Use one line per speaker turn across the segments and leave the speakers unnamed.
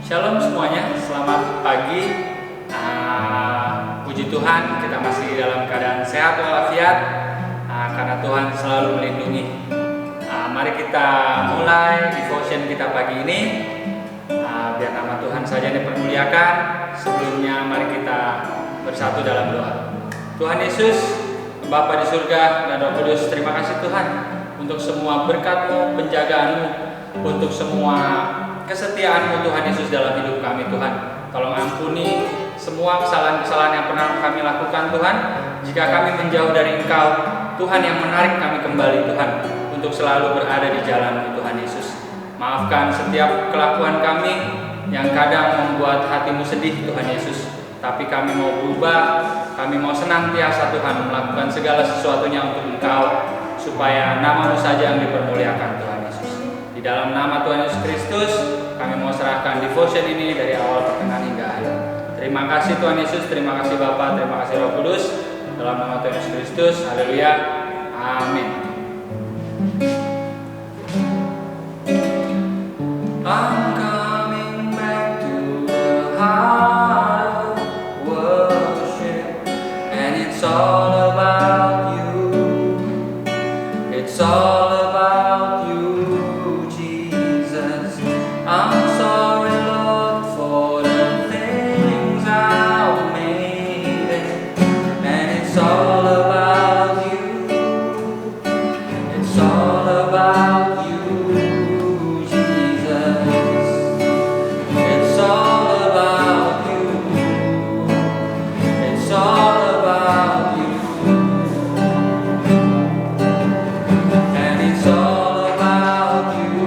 Shalom semuanya, selamat pagi. Puji Tuhan, kita masih dalam keadaan sehat walafiat karena Tuhan selalu melindungi. Mari kita mulai devotion kita pagi ini. Biar nama Tuhan saja dipermuliakan. Sebelumnya mari kita bersatu dalam doa. Tuhan Yesus, Bapa di surga dan Roh Kudus, terima kasih Tuhan untuk semua berkat-Mu, penjagaan-Mu, untuk semua kesetiaan-Mu Tuhan Yesus dalam hidup kami Tuhan. Tolong ampuni semua kesalahan-kesalahan yang pernah kami lakukan Tuhan. Jika kami menjauh dari Engkau, Tuhan yang menarik kami kembali Tuhan, untuk selalu berada di jalan-Mu Tuhan Yesus. Maafkan setiap kelakuan kami yang kadang membuat hati-Mu sedih Tuhan Yesus. Tapi kami mau berubah, kami mau senantiasa Tuhan melakukan segala sesuatunya untuk Engkau, supaya nama-Mu saja yang dipermuliakan Tuhan Yesus. Di dalam nama Tuhan Yesus Kristus, kami mau serahkan devotion ini dari awal pertengahan hingga akhir. Terima kasih Tuhan Yesus, terima kasih Bapa, terima kasih Roh Kudus. Dalam nama Tuhan Yesus Kristus, haleluya, amin. I'm coming back to the heart of worship, and it's all about you. It's all about you, Jesus. I'm sorry, Lord, for the things I've made, and it's all about you. It's all about you, Jesus. It's all about you. It's all about you. And it's all about you,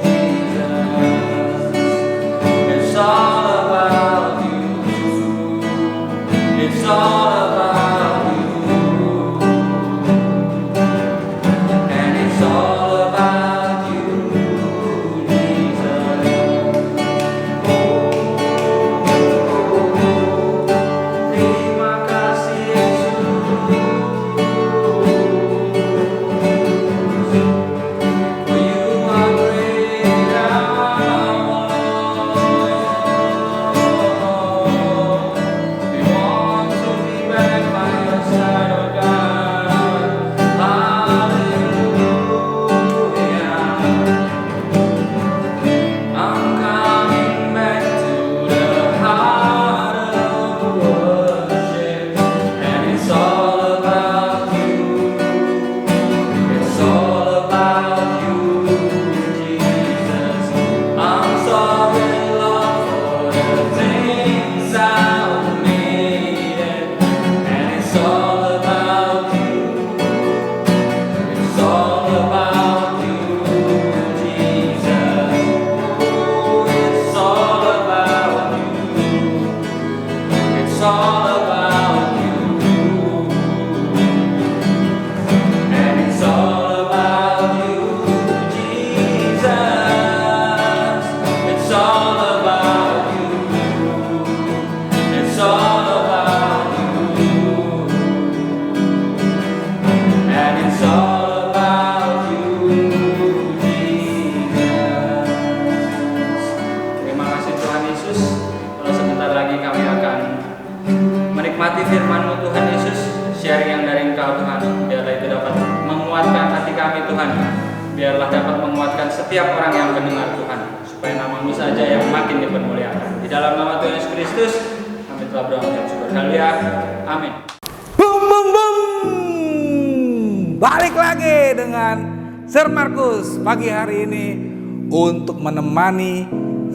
Jesus. It's all about you. It's all about you. And it's all about you, Jesus. Terima kasih Yesus. For you are great, our Lord. We want to be back by your side, oh God. Hallelujah. I'm coming back to the heart of worship, and it's all about you. It's all about you, Jesus. I'm sorry, Lord, for the things I've made, and it's all about you. It's all about you, Jesus. Oh, it's all about you. It's all about you. And it's all about you, Jesus. It's all about you. It's all about you. And it's all about you, Jesus. Terima kasih Tuhan Yesus. Kalau sebentar lagi kami akan menikmati firman-Mu Tuhan Yesus, sharing yang dari Engkau Tuhan. Biarlah itu dapat menguatkan hati kami Tuhan. Biarlah dapat menguatkan setiap orang yang mendengar Tuhan, supaya nama-Mu saja yang makin dipermuliakan. Di dalam nama Tuhan Yesus Kristus, kami telah berdoa dan syukur. Haleluya, amin.
Bum bum bum. Balik lagi dengan Sir Markus pagi hari ini untuk menemani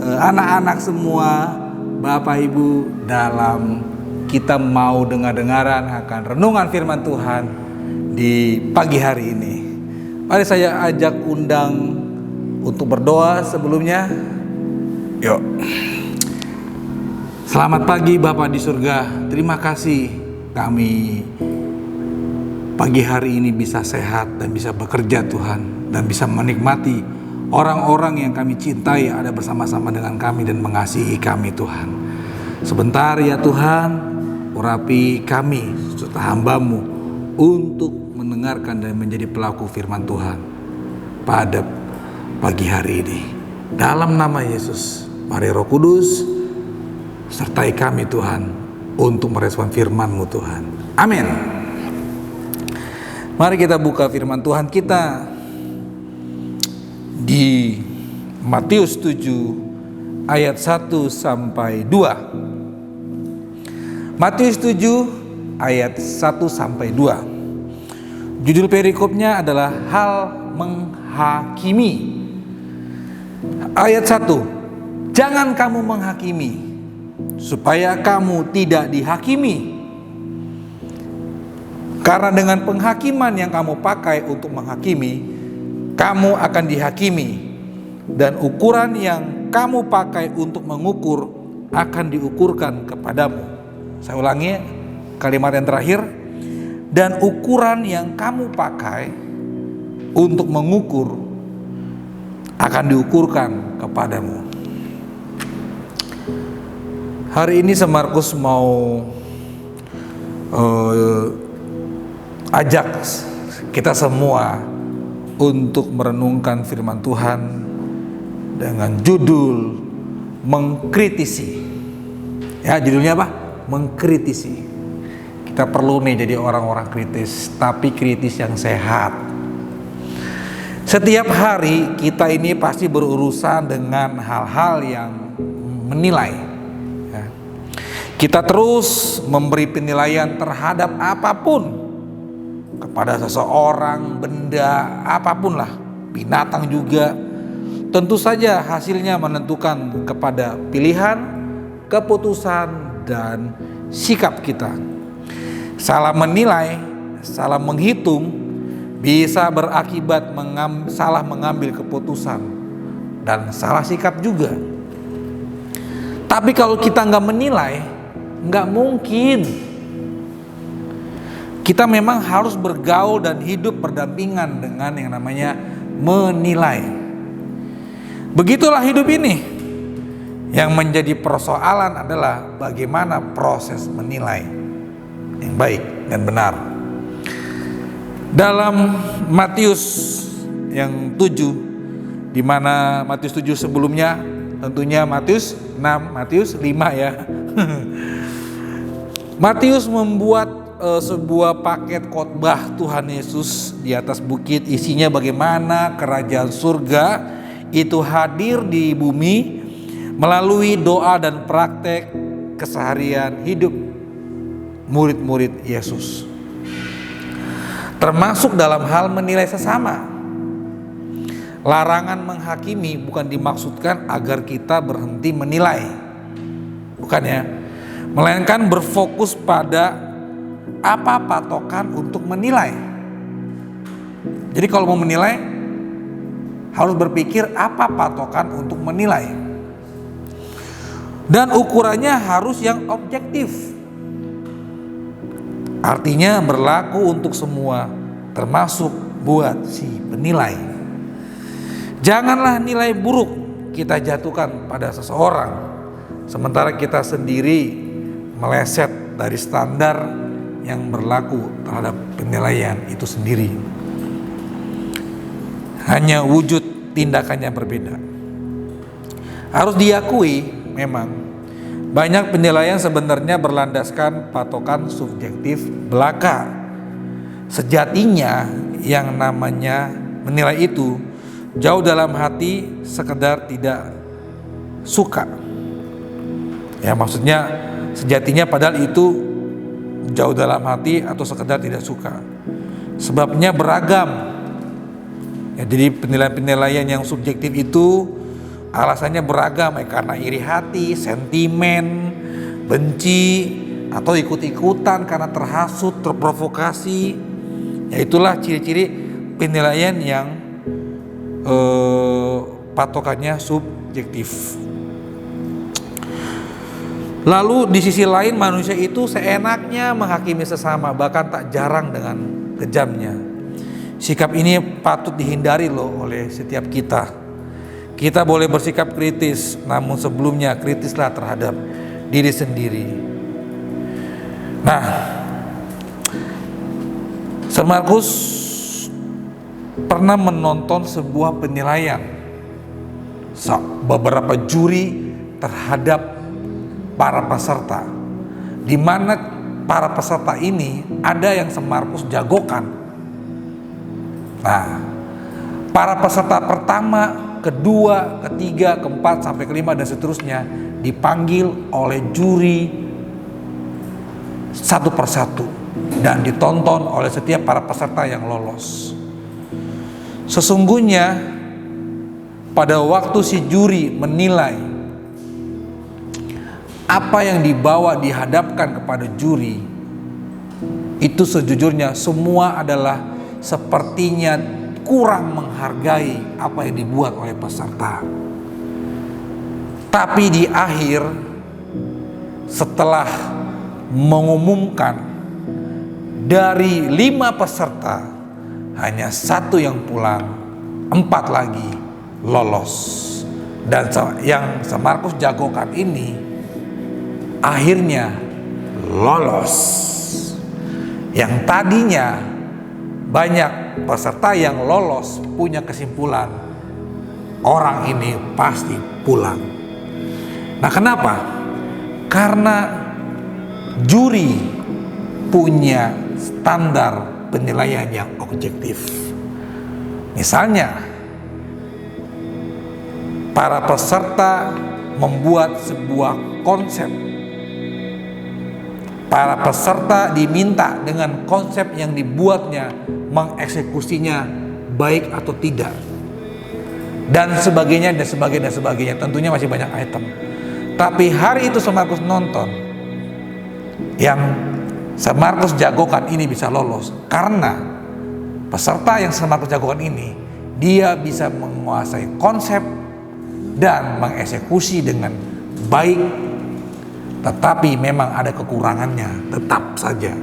anak-anak semua, Bapak Ibu, dalam kita mau dengar-dengaran akan renungan firman Tuhan di pagi hari ini. Mari saya ajak undang untuk berdoa sebelumnya. Yuk. Selamat pagi Bapa di surga. Terima kasih kami pagi hari ini bisa sehat dan bisa bekerja Tuhan, dan bisa menikmati orang-orang yang kami cintai ada bersama-sama dengan kami dan mengasihi kami Tuhan. Sebentar ya Tuhan, urapi kami serta hamba-Mu untuk mendengarkan dan menjadi pelaku firman Tuhan pada pagi hari ini. Dalam nama Yesus, Mari Roh Kudus sertai kami Tuhan untuk merespon firman-Mu Tuhan. Amin. Mari kita buka firman Tuhan kita di Matius 7 ayat 1 sampai 2. Matius 7 ayat 1 sampai 2. Judul perikopnya adalah hal menghakimi. Ayat 1. Jangan kamu menghakimi supaya kamu tidak dihakimi. Karena dengan penghakiman yang kamu pakai untuk menghakimi, kamu akan dihakimi. Dan ukuran yang kamu pakai untuk mengukur akan diukurkan kepadamu. Saya ulangi kalimat yang terakhir. Dan ukuran yang kamu pakai untuk mengukur akan diukurkan kepadamu. Hari ini Semarkus mau ajak kita semua untuk merenungkan firman Tuhan dengan judul mengkritisi. Ya, judulnya apa? Mengkritisi. Kita perlu nih jadi orang-orang kritis, tapi kritis yang sehat. Setiap hari kita ini pasti berurusan dengan hal-hal yang menilai. Ya. Kita terus memberi penilaian terhadap apapun, kepada seseorang, benda, apapun lah, binatang juga. Tentu saja hasilnya menentukan kepada pilihan, keputusan, dan sikap kita. Salah menilai, salah menghitung, bisa berakibat salah mengambil keputusan, dan salah sikap juga. Tapi kalau kita nggak menilai, nggak mungkin. Kita memang harus bergaul dan hidup berdampingan dengan yang namanya menilai. Begitulah hidup ini. Yang menjadi persoalan adalah bagaimana proses menilai yang baik dan benar. Dalam Matius yang 7, di mana Matius 7 sebelumnya tentunya Matius 6, Matius 5 ya. Matius membuat sebuah paket khotbah Tuhan Yesus di atas bukit, isinya bagaimana kerajaan surga itu hadir di bumi melalui doa dan praktek keseharian hidup murid-murid Yesus, termasuk dalam hal menilai sesama. Larangan menghakimi bukan dimaksudkan agar kita berhenti menilai, bukan ya, melainkan berfokus pada apa patokan untuk menilai. Jadi kalau mau menilai harus berpikir apa patokan untuk menilai. Dan ukurannya harus yang objektif. Artinya berlaku untuk semua, termasuk buat si penilai. Janganlah nilai buruk kita jatuhkan pada seseorang, sementara kita sendiri meleset dari standar yang berlaku terhadap penilaian itu sendiri. Hanya wujud tindakannya berbeda. Harus diakui memang banyak penilaian sebenarnya berlandaskan patokan subjektif belaka. Sejatinya yang namanya menilai itu jauh dalam hati sekedar tidak suka. Ya, maksudnya sejatinya padahal itu jauh dalam hati atau sekedar tidak suka. Sebabnya beragam. Ya, jadi penilaian-penilaian yang subjektif itu alasannya beragam, karena iri hati, sentimen, benci, atau ikut-ikutan karena terhasut, terprovokasi. Ya, itulah ciri-ciri penilaian yang patokannya subjektif. Lalu di sisi lain manusia itu seenaknya menghakimi sesama, bahkan tak jarang dengan kejamnya. Sikap ini patut dihindari loh oleh setiap kita. Kita boleh bersikap kritis, namun sebelumnya kritislah terhadap diri sendiri. Nah, Semarkus pernah menonton sebuah penilaian. Beberapa juri terhadap para peserta, di mana para peserta ini ada yang Markus jagokan. Nah, para peserta pertama, kedua, ketiga, keempat, sampai kelima dan seterusnya dipanggil oleh juri satu persatu dan ditonton oleh setiap para peserta yang lolos. Sesungguhnya pada waktu si juri menilai apa yang dihadapkan kepada juri, itu sejujurnya semua adalah sepertinya kurang menghargai apa yang dibuat oleh peserta. Tapi di akhir, setelah mengumumkan dari 5 peserta hanya 1 yang pulang, 4 lagi lolos. Dan yang Markus jagokan ini akhirnya lolos. Yang tadinya banyak peserta yang lolos punya kesimpulan, orang ini pasti pulang. Nah, kenapa? Karena juri punya standar penilaian yang objektif. Misalnya, para peserta membuat sebuah konsep. Para peserta diminta dengan konsep yang dibuatnya mengeksekusinya baik atau tidak, dan sebagainya dan sebagainya dan sebagainya. Tentunya masih banyak item. Tapi hari itu Markus nonton yang Markus jagokan ini bisa lolos karena peserta yang Markus jagokan ini dia bisa menguasai konsep dan mengeksekusi dengan baik. Tetapi memang ada kekurangannya, tetap saja.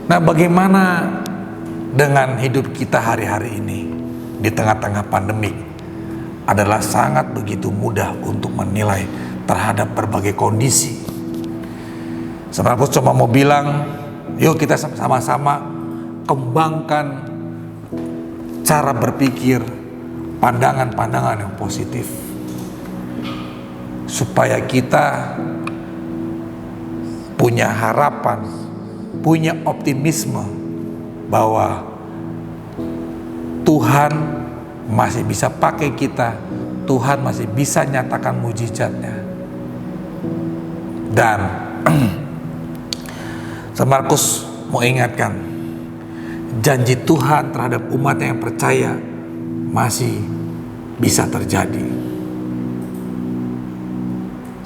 Nah, bagaimana dengan hidup kita hari-hari ini di tengah-tengah pandemik? Adalah sangat begitu mudah untuk menilai terhadap berbagai kondisi. Markus cuma mau bilang, yuk kita sama-sama kembangkan cara berpikir, pandangan-pandangan yang positif, supaya kita punya harapan, punya optimisme bahwa Tuhan masih bisa pakai kita, Tuhan masih bisa nyatakan mujizatnya. Dan Markus mau ingatkan, janji Tuhan terhadap umat yang percaya masih bisa terjadi.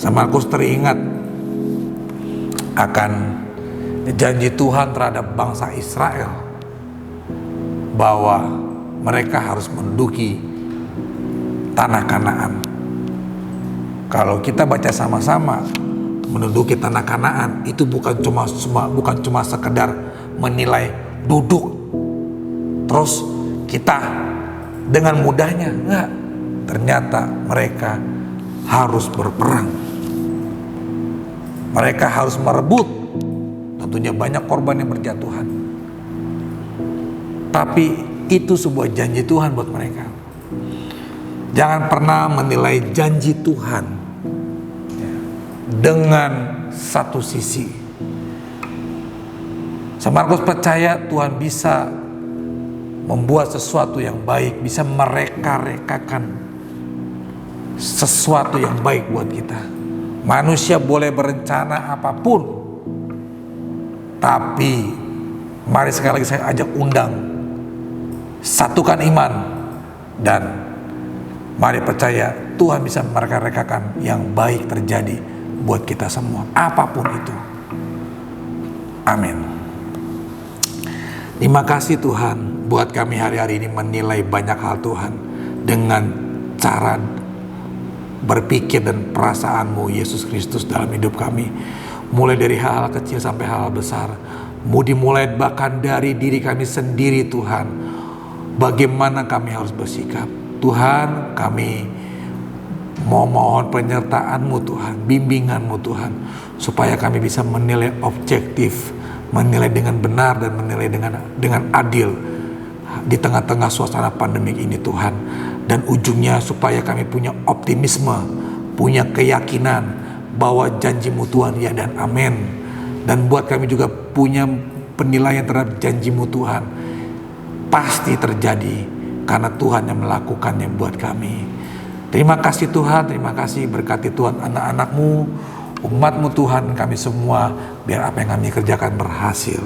Markus teringat akan janji Tuhan terhadap bangsa Israel bahwa mereka harus menduduki tanah Kanaan. Kalau kita baca sama-sama, menduduki tanah Kanaan itu bukan cuma sekedar menilai duduk terus kita dengan mudahnya, enggak. Ternyata mereka harus berperang. Mereka harus merebut, tentunya banyak korban yang berjatuhan. Tapi itu sebuah janji Tuhan buat mereka. Jangan pernah menilai janji Tuhan dengan satu sisi. Markus percaya Tuhan bisa membuat sesuatu yang baik, bisa mereka-rekakan sesuatu yang baik buat kita. Manusia boleh berencana apapun, tapi mari sekali lagi saya ajak undang, satukan iman dan mari percaya Tuhan bisa mereka-rekakan yang baik terjadi buat kita semua, apapun itu. Amin. Terima kasih Tuhan buat kami hari-hari ini menilai banyak hal Tuhan dengan cara berpikir dan perasaan-Mu Yesus Kristus dalam hidup kami. Mulai dari hal-hal kecil sampai hal-hal besar. Mau dimulai bahkan dari diri kami sendiri Tuhan. Bagaimana kami harus bersikap. Tuhan, kami mau mohon penyertaan-Mu Tuhan, bimbingan-Mu Tuhan, supaya kami bisa menilai objektif, menilai dengan benar dan menilai dengan adil di tengah-tengah suasana pandemik ini Tuhan. Dan ujungnya supaya kami punya optimisme, punya keyakinan bahwa janji-Mu Tuhan ya dan amin. Dan buat kami juga punya penilaian terhadap janji-Mu Tuhan, pasti terjadi karena Tuhan yang melakukannya buat kami. Terima kasih Tuhan, terima kasih, berkati Tuhan anak-anak-Mu, umat-Mu Tuhan, kami semua, biar apa yang kami kerjakan berhasil.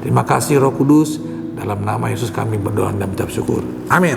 Terima kasih Roh Kudus, dalam nama Yesus kami berdoa dan mengucap syukur. Amin.